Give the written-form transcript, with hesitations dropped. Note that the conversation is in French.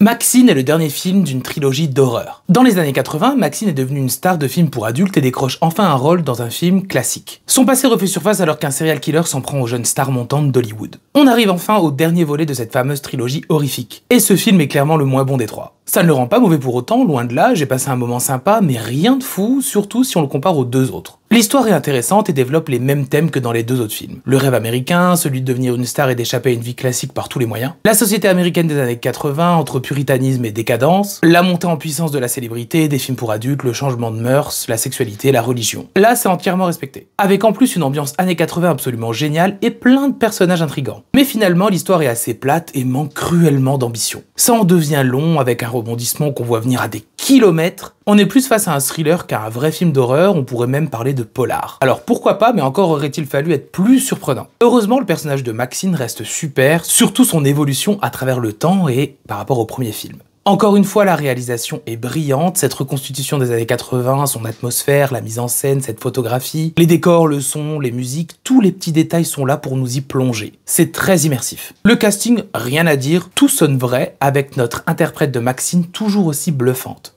Maxine est le dernier film d'une trilogie d'horreur. Dans les années 80, Maxine est devenue une star de films pour adultes et décroche enfin un rôle dans un film classique. Son passé refait surface alors qu'un serial killer s'en prend aux jeunes stars montantes d'Hollywood. On arrive enfin au dernier volet de cette fameuse trilogie horrifique. Et ce film est clairement le moins bon des trois. Ça ne le rend pas mauvais pour autant, loin de là, j'ai passé un moment sympa, mais rien de fou, surtout si on le compare aux deux autres. L'histoire est intéressante et développe les mêmes thèmes que dans les deux autres films. Le rêve américain, celui de devenir une star et d'échapper à une vie classique par tous les moyens. La société américaine des années 80, entre puritanisme et décadence. La montée en puissance de la célébrité, des films pour adultes, le changement de mœurs, la sexualité, la religion. Là, c'est entièrement respecté. Avec en plus une ambiance années 80 absolument géniale et plein de personnages intrigants. Mais finalement, l'histoire est assez plate et manque cruellement d'ambition. Ça en devient long avec un rebondissement qu'on voit venir à des kilomètres. On est plus face à un thriller qu'à un vrai film d'horreur, on pourrait même parler de polar. Alors pourquoi pas, mais encore aurait-il fallu être plus surprenant. Heureusement, le personnage de Maxine reste super, surtout son évolution à travers le temps et par rapport au premier film. Encore une fois, la réalisation est brillante, cette reconstitution des années 80, son atmosphère, la mise en scène, cette photographie, les décors, le son, les musiques, tous les petits détails sont là pour nous y plonger. C'est très immersif. Le casting, rien à dire, tout sonne vrai, avec notre interprète de Maxine toujours aussi bluffante.